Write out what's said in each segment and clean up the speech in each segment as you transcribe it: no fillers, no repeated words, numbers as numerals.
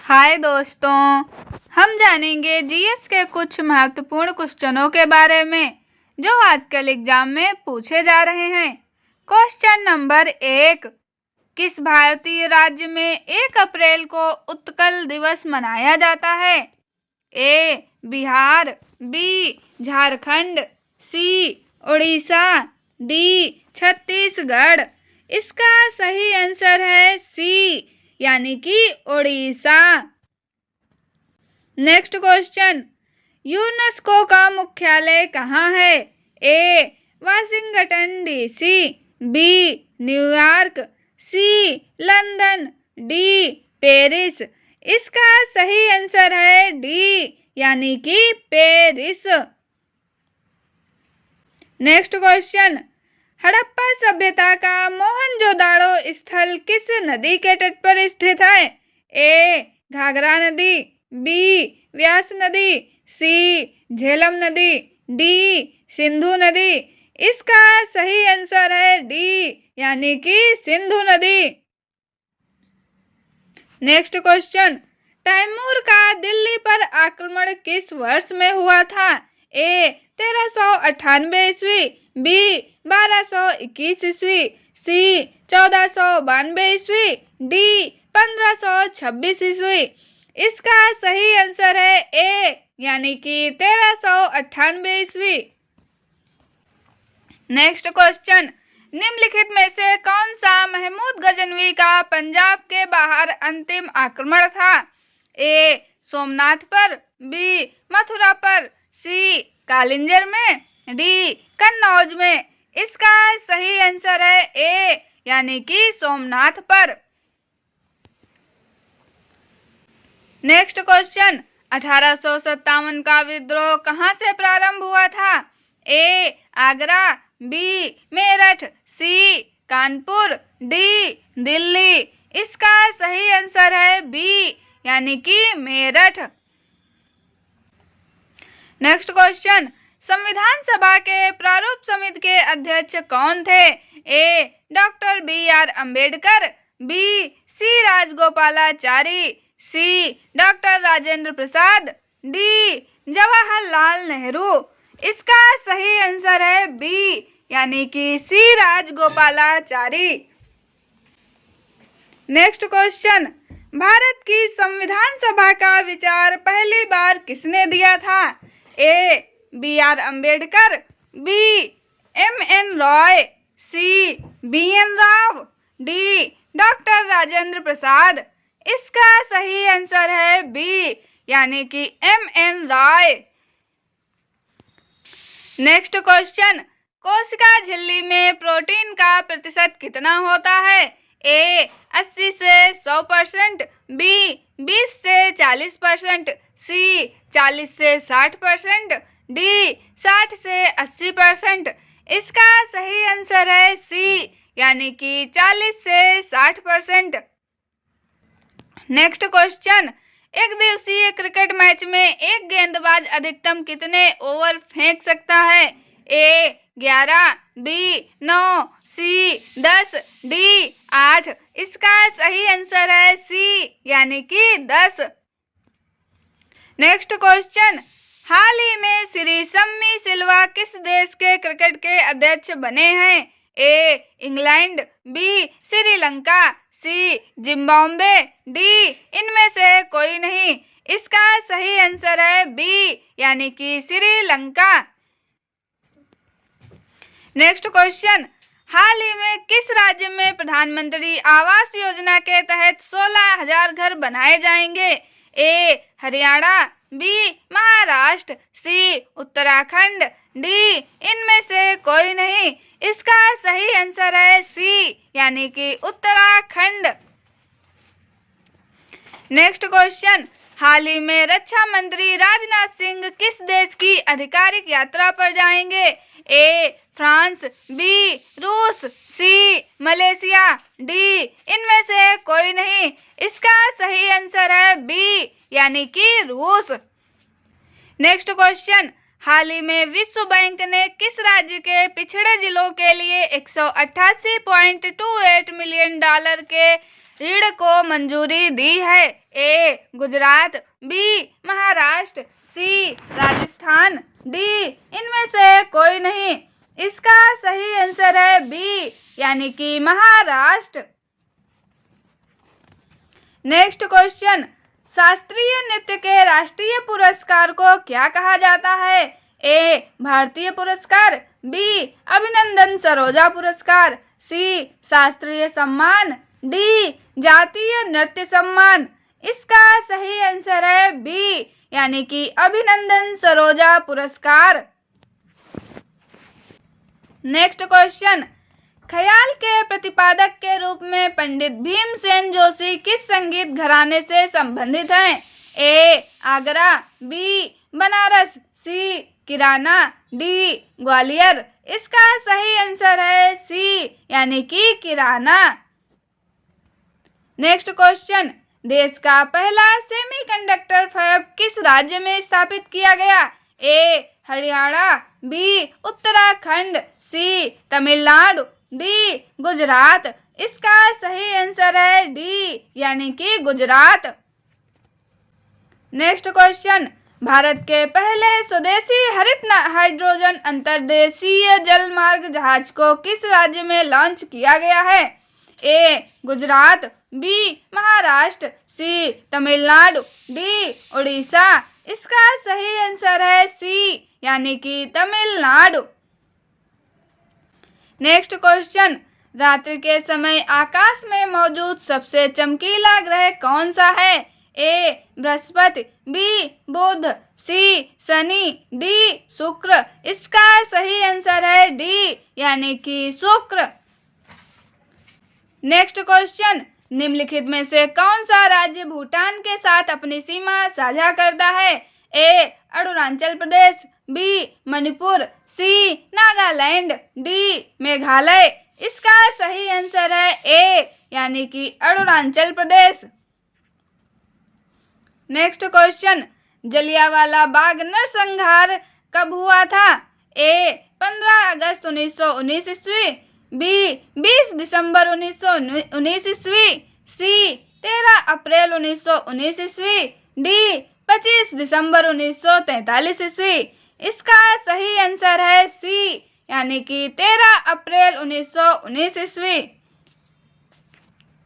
हाय दोस्तों, हम जानेंगे जीएस के कुछ महत्वपूर्ण क्वेश्चनों के बारे में जो आजकल एग्जाम में पूछे जा रहे हैं। क्वेश्चन नंबर 1, किस भारतीय राज्य में 1 अप्रैल को उत्कल दिवस मनाया जाता है? ए बिहार, बी झारखंड, सी उड़ीसा, डी छत्तीसगढ़। इसका सही आंसर है सी यानी कि उड़ीसा। नेक्स्ट क्वेश्चन, यूनेस्को का मुख्यालय कहाँ है? ए वाशिंगटन डीसी, बी न्यूयॉर्क, सी लंदन, डी पेरिस। इसका सही आंसर है डी यानी कि पेरिस। नेक्स्ट क्वेश्चन, हड़प्पा सभ्यता का मोहनजोदाड़ो स्थल किस नदी के तट पर स्थित है? ए घाघरा नदी, बी व्यास नदी, सी झेलम नदी, डी सिंधु नदी। इसका सही आंसर है डी यानी कि सिंधु नदी। नेक्स्ट क्वेश्चन, तैमूर का दिल्ली पर आक्रमण किस वर्ष में हुआ था? ए 1398 ईस्वी, बी 1221 ईस्वी, सी 1492 ईस्वी, डी 1526 ईस्वी। इसका सही आंसर है ए यानी कि 1398 ईस्वी। नेक्स्ट क्वेश्चन, निम्नलिखित में से कौन सा महमूद गजनवी का पंजाब के बाहर अंतिम आक्रमण था? ए सोमनाथ पर, बी मथुरा पर, सी कालिंजर में, डी कन्नौज में। इसका सही आंसर है ए यानी कि सोमनाथ पर। नेक्स्ट क्वेश्चन, 1857 का विद्रोह कहाँ से प्रारंभ हुआ था? ए आगरा, बी मेरठ, सी कानपुर, डी दिल्ली। इसका सही आंसर है बी यानी कि मेरठ। नेक्स्ट क्वेश्चन, संविधान सभा के प्रारूप समिति के अध्यक्ष कौन थे? A doctor B R. Ambedkar, B C Rajagopalachari, C doctor Rajendra Prasad, D Jawaharlal Nehru. इसका सही आंसर है बी यानी कि C Rajagopalachari. Next question, Bharat की संविधान सभा का विचार पहली बार किसने दिया था? A B R. Ambedkar, B M N. Roy, C B N. Rao, D doctor Rajendra Prasad. इसका सही आंसर है बी यानी कि एम.एन. रॉय। नेक्स्ट क्वेश्चन, कोशिका झिल्ली में प्रोटीन का प्रतिशत कितना होता है? ए 80 से 100%, बी 20 से 40%, सी 40 से 60%, डी 60 से 80%। इसका सही आंसर है सी यानी कि 40 से 60%। नेक्स्ट क्वेश्चन, एक दिवसीय क्रिकेट मैच में एक गेंदबाज अधिकतम कितने ओवर फेंक सकता है? ए 11, बी 9, सी 10, डी 8। इसका सही आंसर है सी यानी कि 10। नेक्स्ट क्वेश्चन, हाल ही में श्री सम्मी सिल्वा किस देश के क्रिकेट के अध्यक्ष बने हैं? A England, B Sri Lanka, C Zimbabwe, D इनमें से कोई नहीं। इसका सही आंसर है बी यानी कि श्रीलंका। नेक्स्ट क्वेश्चन, हाल ही में किस राज्य में प्रधानमंत्री आवास योजना के तहत 16,000 घर बनाए जाएंगे? ए हरियाणा, बी महाराष्ट्र, सी उत्तराखंड, डी इनमें से कोई नहीं। इसका सही आंसर है सी यानी कि उत्तराखंड। नेक्स्ट क्वेश्चन, हाल ही में रक्षा मंत्री राजनाथ सिंह किस देश की आधिकारिक यात्रा पर जाएंगे? ए फ्रांस, बी रूस, सी मलेशिया, डी इनमें से कोई नहीं। इसका सही आंसर है बी यानी कि रूस। नेक्स्ट क्वेश्चन, हाल ही में विश्व बैंक ने किस राज्य के पिछड़े जिलों के लिए $188.28 मिलियन के ऋण को मंजूरी दी है? ए गुजरात, बी महाराष्ट्र, सी राजस्थान, डी इनमें से कोई नहीं। इसका सही आंसर है बी, यानी कि महाराष्ट्र। नेक्स्ट क्वेश्चन, शास्त्रीय नृत्य के राष्ट्रीय पुरस्कार को क्या कहा जाता है? ए भारतीय पुरस्कार, बी अभिनंदन सरोजा पुरस्कार, सी शास्त्रीय सम्मान, डी जातीय नृत्य सम्मान। इसका सही आंसर है बी, यानी कि अभिनंदन सरोजा पुरस्कार। नेक्स्ट क्वेश्चन, ख्याल के प्रतिपादक के रूप में पंडित भीमसेन जोशी किस संगीत घराने से संबंधित हैं? ए आगरा, बी बनारस, सी किराना, डी ग्वालियर। इसका सही आंसर है सी, यानी कि किराना। नेक्स्ट क्वेश्चन, देश का पहला सेमीकंडक्टर फैब किस राज्य में स्थापित किया गया? ए हरियाणा, बी उत्तराखंड, सी तमिलनाडु, डी गुजरात। इसका सही आंसर है डी, यानी कि गुजरात। नेक्स्ट क्वेश्चन, भारत के पहले स्वदेशी हरित हाइड्रोजन अंतर्देशीय जलमार्ग जहाज को किस राज्य में लॉन्च किया गया है? ए गुजरात, बी महाराष्ट्र, सी तमिलनाडु, डी उड़ीसा। इसका सही आंसर है सी, यानी कि तमिलनाडु। नेक्स्ट क्वेश्चन, रात्रि के समय आकाश में मौजूद सबसे चमकीला ग्रह कौन सा है? ए बृहस्पति, बी बुध, सी शनि, डी शुक्र। इसका सही आंसर है डी, यानी कि शुक्र। नेक्स्ट क्वेश्चन, निम्नलिखित में से कौन सा राज्य भूटान के साथ अपनी सीमा साझा करता है? ए अरुणाचल प्रदेश, बी मणिपुर, सी नागालैंड, डी मेघालय। इसका सही आंसर है ए, यानी कि अरुणाचल प्रदेश। नेक्स्ट क्वेश्चन, जलियांवाला बाग नरसंहार कब हुआ था? ए 15 अगस्त 1919 ईस्वी, बी 20 दिसंबर 1919 ईस्वी, सी 13 अप्रैल 1919 ईस्वी, डी 25 दिसंबर 1943 ईस्वी। इसका सही आंसर है सी, यानी कि 13 अप्रैल 1919 ईस्वी।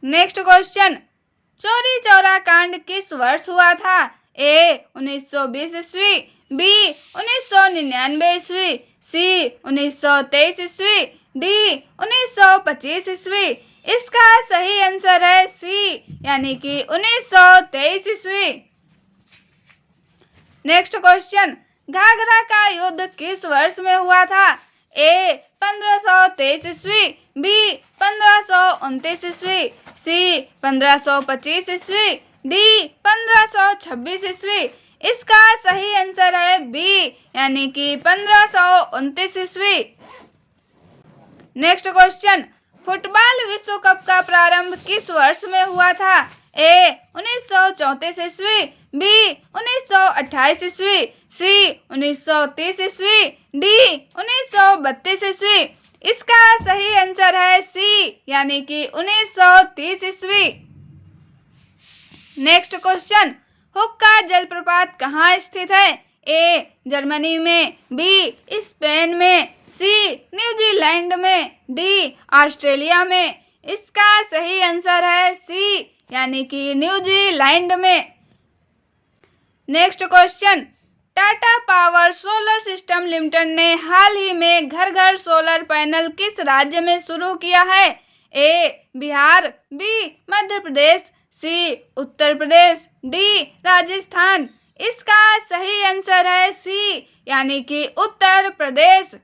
नेक्स्ट क्वेश्चन, चौरी चौरा कांड किस वर्ष हुआ था? ए 1920 ईस्वी, बी 1999 ईस्वी, सी 1923 ईस्वी, डी 1925 ईस्वी। इसका सही आंसर है सी, यानी कि 1923 ईस्वी। नेक्स्ट क्वेश्चन, घाघरा का युद्ध किस वर्ष में हुआ था? ए 1523 ईस्वी, बी 1529 ईस्वी, सी 1525 ईस्वी, डी 1526 ईस्वी। इसका सही आंसर है बी, यानी कि 1529 ईस्वी। नेक्स्ट क्वेश्चन, फुटबॉल विश्व कप का प्रारंभ किस वर्ष में हुआ था? ए 1934 ईस्वी, बी 1928 ईस्वी, सी 1930 ईस्वी, डी 1932 ईस्वी। इसका सही आंसर है सी, यानी कि 1930 ईस्वी। नेक्स्ट क्वेश्चन, हुक्का जलप्रपात कहाँ स्थित है? ए जर्मनी में, बी स्पेन में, सी न्यूजीलैंड में, डी ऑस्ट्रेलिया में। इसका सही आंसर है सी, यानी कि न्यूजीलैंड में। Next question, Tata power solar system limited ने हाल ही में घर घर सोलर पैनल किस राज्य में शुरू किया है? ए बिहार, बी मध्य प्रदेश, सी उत्तर प्रदेश, डी राजस्थान। इसका सही आंसर है सी, यानी कि Uttar Pradesh.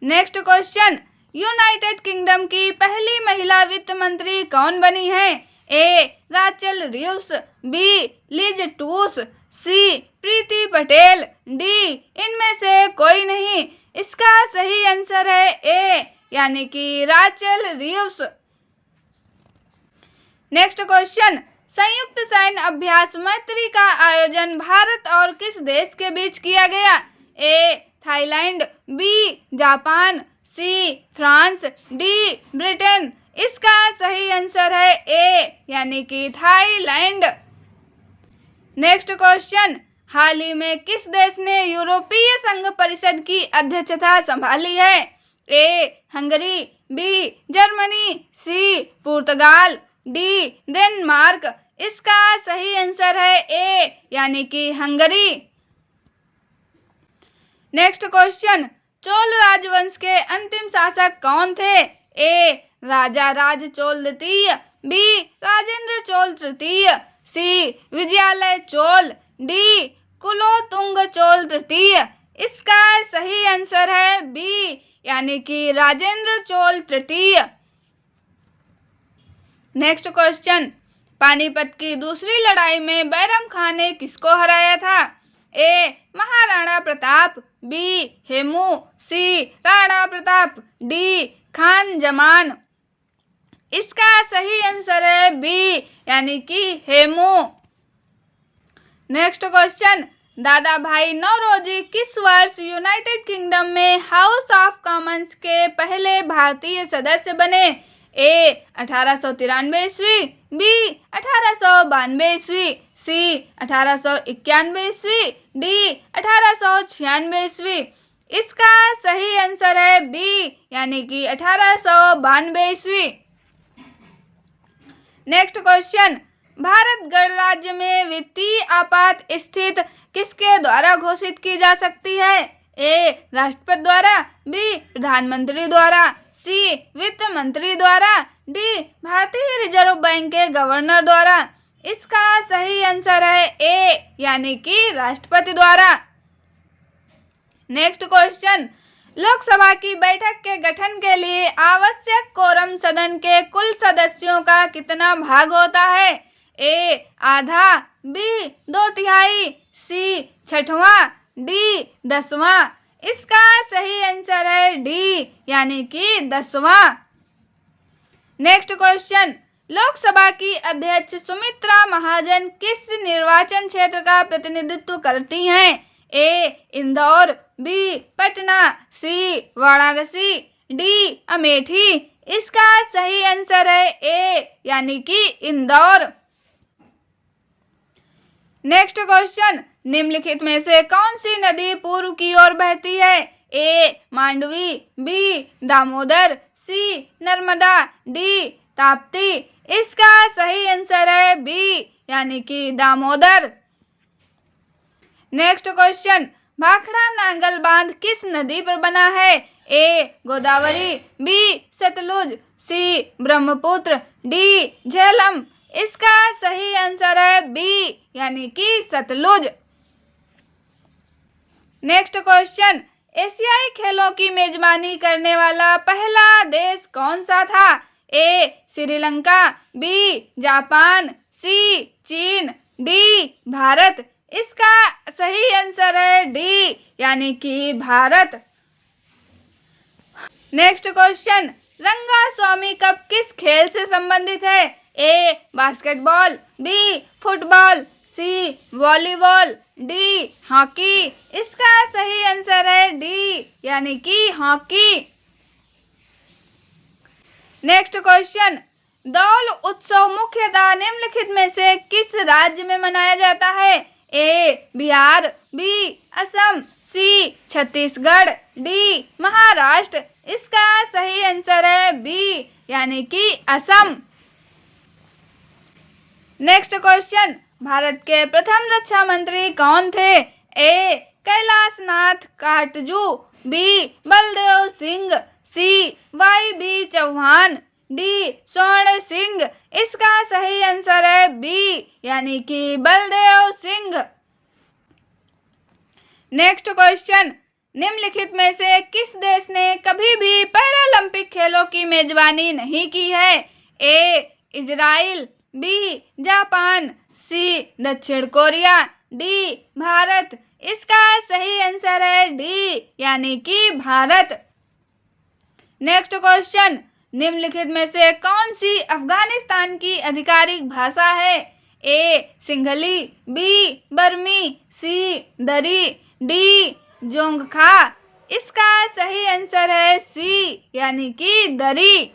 Next question, United kingdom की पहली महिला वित्त मंत्री कौन बनी है? ए राचेल रिव्स, बी लिज टूस, सी प्रीति पटेल, डी इनमें से कोई नहीं। इसका सही आंसर है ए, यानी कि राचेल रिव्स। नेक्स्ट क्वेश्चन, संयुक्त सैन्य अभ्यास मैत्री का आयोजन भारत और किस देश के बीच किया गया? A Thailand, B Japan, C France, D Britain. इसका सही आंसर है ए यानी कि थाईलैंड। नेक्स्ट क्वेश्चन, हाल ही में किस देश ने यूरोपीय संघ परिषद की अध्यक्षता संभाली है? ए हंगरी, बी जर्मनी, सी पुर्तगाल, डी डेनमार्क। इसका सही आंसर है ए यानी कि हंगरी। नेक्स्ट क्वेश्चन, चोल राजवंश के अंतिम शासक कौन थे? ए राजा राज चोल द्वितीय, बी राजेंद्र चोल तृतीय, सी विजयालय चोल, डी कुलोतुंग चोल तृतीय। इसका सही आंसर है बी यानी कि राजेंद्र चोल तृतीय। नेक्स्ट क्वेश्चन, पानीपत की दूसरी लड़ाई में बैरम खान ने किसको हराया था? ए महाराणा प्रताप, बी हेमू, सी राणा प्रताप, डी खान जमान। इसका सही आंसर है बी यानी कि हेमू। नेक्स्ट क्वेश्चन, दादा भाई नौरोजी किस वर्ष यूनाइटेड किंगडम में हाउस ऑफ कॉमन्स के पहले भारतीय सदस्य बने? ए 1893 ईस्वी, बी 1892 ईस्वी, सी 1891 ईस्वी, डी 1896 ईस्वी। इसका सही आंसर है बी यानी कि 1892 ईस्वी। नेक्स्ट क्वेश्चन, भारत गणराज्य में वित्तीय आपात स्थिति किसके द्वारा घोषित की जा सकती है? ए राष्ट्रपति द्वारा, बी प्रधानमंत्री द्वारा, सी वित्त मंत्री द्वारा, डी भारतीय रिजर्व बैंक के गवर्नर द्वारा। इसका सही आंसर है ए यानी कि राष्ट्रपति द्वारा। नेक्स्ट क्वेश्चन, लोकसभा की बैठक के गठन के लिए आवश्यक कोरम सदन के कुल सदस्यों का कितना भाग होता है? ए आधा, बी 2/3, सी 1/6, डी 10वां। इसका सही आंसर है डी यानी कि 10वां। नेक्स्ट क्वेश्चन, लोकसभा की अध्यक्ष सुमित्रा महाजन किस निर्वाचन क्षेत्र का प्रतिनिधित्व करती हैं? ए इंदौर, बी पटना, सी वाराणसी, डी अमेठी। इसका सही आंसर है ए यानी कि इंदौर। नेक्स्ट क्वेश्चन, निम्नलिखित में से कौन सी नदी पूर्व की ओर बहती है? ए मांडवी, बी दामोदर, सी नर्मदा, डी ताप्ती। इसका सही आंसर है बी यानी कि दामोदर। नेक्स्ट क्वेश्चन, भाखड़ा नांगल बांध किस नदी पर बना है? ए गोदावरी, बी सतलुज, सी ब्रह्मपुत्र, डी झेलम। इसका सही आंसर है बी यानी कि सतलुज। नेक्स्ट क्वेश्चन, एशियाई खेलों की मेजबानी करने वाला पहला देश कौन सा था? ए श्रीलंका, बी जापान, सी चीन, डी भारत। इसका सही आंसर है डी यानी कि Bharat. Next question, Rangaswamy cup किस खेल से संबंधित है? A basketball, B football, C volleyball, D hockey. इसका सही आंसर है डी यानी कि हॉकी। नेक्स्ट क्वेश्चन, दौल उत्सव मुख्यतः निम्नलिखित में से किस राज्य में मनाया जाता है? ए बिहार, बी असम, सी छत्तीसगढ़, डी महाराष्ट्र। इसका सही आंसर है बी यानी कि असम। नेक्स्ट क्वेश्चन, भारत के प्रथम रक्षा मंत्री कौन थे? ए कैलाशनाथ काटजू, बी बलदेव सिंह, सी वाई बी चौहान, डी स्वर्ण सिंह। इसका सही आंसर है बी यानी कि बलदेव सिंह। नेक्स्ट क्वेश्चन, निम्नलिखित में से किस देश ने कभी भी पैरालंपिक खेलों की मेजबानी नहीं की है? ए इजराइल, बी जापान, सी दक्षिण कोरिया, डी भारत। इसका सही आंसर है डी यानी कि भारत। नेक्स्ट क्वेश्चन, निम्नलिखित में से कौन सी अफगानिस्तान की आधिकारिक भाषा है? ए सिंघली, बी बर्मी, सी दरी, डी जोंगखा। इसका सही आंसर है सी यानी कि दरी।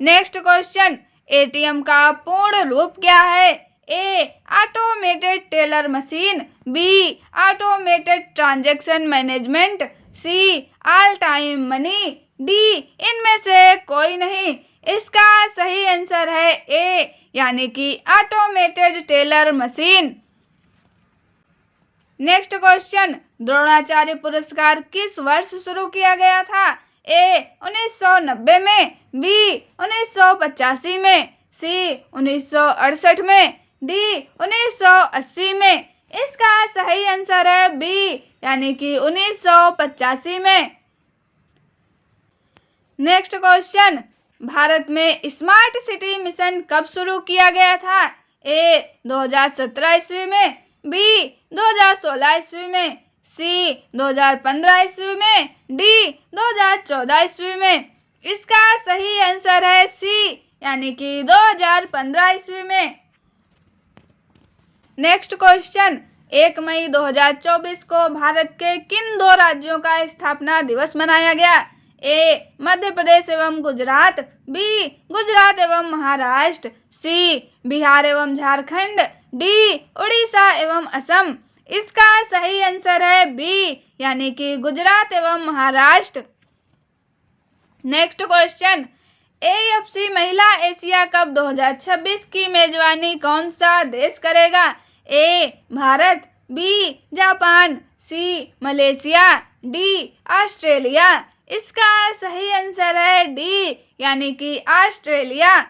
नेक्स्ट क्वेश्चन, एटीएम का पूर्ण रूप क्या है? A automated teller machine, B automated transaction management, C all time money, D इनमें से कोई नहीं। इसका सही आंसर है ए, यानी कि automated teller machine. Next question, Dronacharya पुरस्कार किस वर्ष शुरू किया गया था? ए 1990 में, बी 1985 में, सी 1968 में, डी 1980 में। इसका सही आंसर है बी, यानी कि 1985 में। नेक्स्ट क्वेश्चन, भारत में स्मार्ट सिटी मिशन कब शुरू किया गया था? ए 2017 ईस्वी में, बी 2016 ईस्वी में, सी 2015 ईस्वी में, डी 2014 ईस्वी में। इसका सही आंसर है सी, यानी कि 2015 ईस्वी में। नेक्स्ट क्वेश्चन, 1 मई 2024 को भारत के किन दो राज्यों का स्थापना दिवस मनाया गया? ए मध्य प्रदेश एवं गुजरात, बी गुजरात एवं महाराष्ट्र, सी बिहार एवं झारखंड, डी उड़ीसा एवं असम। इसका सही आंसर है बी, यानी कि गुजरात एवं महाराष्ट्र। नेक्स्ट क्वेश्चन, एएफसी महिला एशिया कप 2026 की मेजबानी कौन सा देश करेगा? ए भारत, बी जापान, सी मलेशिया, डी ऑस्ट्रेलिया। इसका सही आंसर है डी, यानी कि ऑस्ट्रेलिया।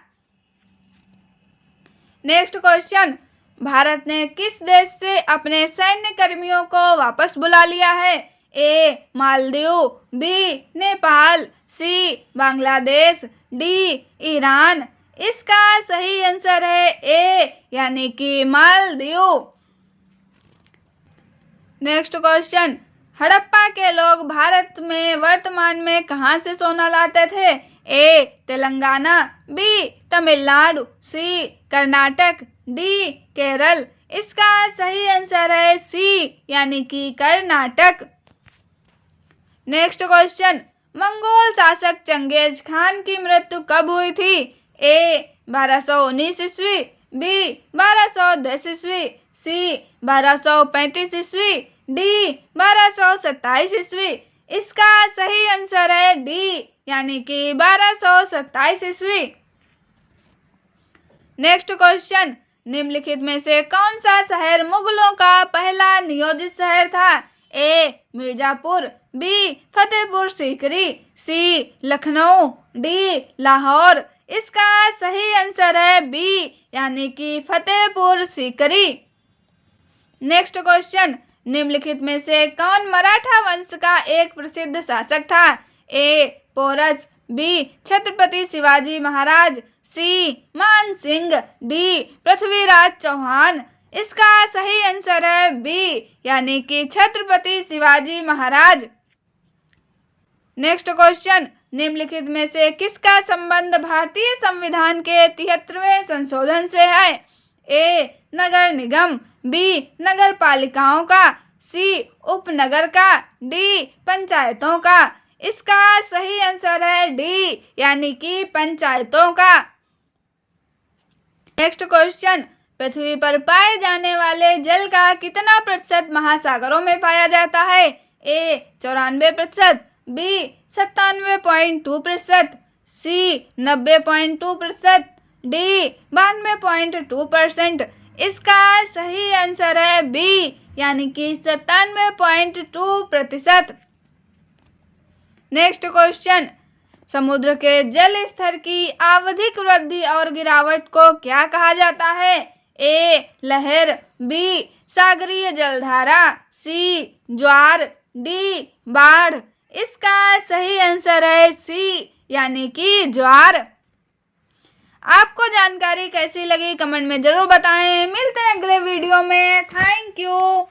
नेक्स्ट क्वेश्चन, भारत ने किस देश से अपने सैन्य कर्मियों को वापस बुला लिया है? ए मालदीव, बी नेपाल, सी बांग्लादेश, डी ईरान। इसका सही आंसर है ए, यानी कि मालदीव। नेक्स्ट क्वेश्चन, हड़प्पा के लोग भारत में वर्तमान में कहां से सोना लाते थे? ए तेलंगाना, बी तमिलनाडु, सी कर्नाटक, डी केरल। इसका सही आंसर है सी, यानी कि कर्नाटक। नेक्स्ट क्वेश्चन, मंगोल शासक चंगेज खान की मृत्यु कब हुई थी? ए 1219 ईस्वी, बी 1210 ईस्वी, सी 1235 ईस्वी, डी 1227 ईस्वी। इसका सही आंसर है डी, यानी कि 1227 ईस्वी। नेक्स्ट क्वेश्चन, निम्नलिखित में से कौन सा शहर मुगलों का पहला नियोजित शहर था? ए मिर्जापुर, बी फतेहपुर सीकरी, सी लखनऊ, डी लाहौर। इसका सही आंसर है बी, यानी कि फतेहपुर सीकरी। नेक्स्ट क्वेश्चन, निम्नलिखित में से कौन मराठा वंश का एक प्रसिद्ध शासक था? ए पोरस, बी छत्रपति शिवाजी महाराज, सी मान सिंह, डी पृथ्वीराज चौहान। इसका सही आंसर है बी, यानी कि छत्रपति शिवाजी महाराज। नेक्स्ट क्वेश्चन, निम्नलिखित में से किसका संबंध भारतीय संविधान के 73वें संशोधन से है? ए नगर निगम, बी नगर पालिकाओं का, सी उपनगर का, डी पंचायतों का। इसका सही आंसर है डी, यानी कि पंचायतों का। नेक्स्ट क्वेश्चन, पृथ्वी पर पाए जाने वाले जल का कितना प्रतिशत महासागरों में पाया जाता है? ए 94%, बी 97.2%, सी 90.2%, डी 92.2%। इसका सही आंसर है बी, यानी कि 97.2%। नेक्स्ट क्वेश्चन, समुद्र के जल स्तर की आवधिक वृद्धि और गिरावट को क्या कहा जाता है? ए लहर, बी सागरीय जलधारा, सी ज्वार, डी बाढ़। इसका सही आंसर है सी, यानी कि ज्वार। आपको जानकारी कैसी लगी कमेंट में जरूर बताएं। मिलते हैं अगले वीडियो में। Thank you.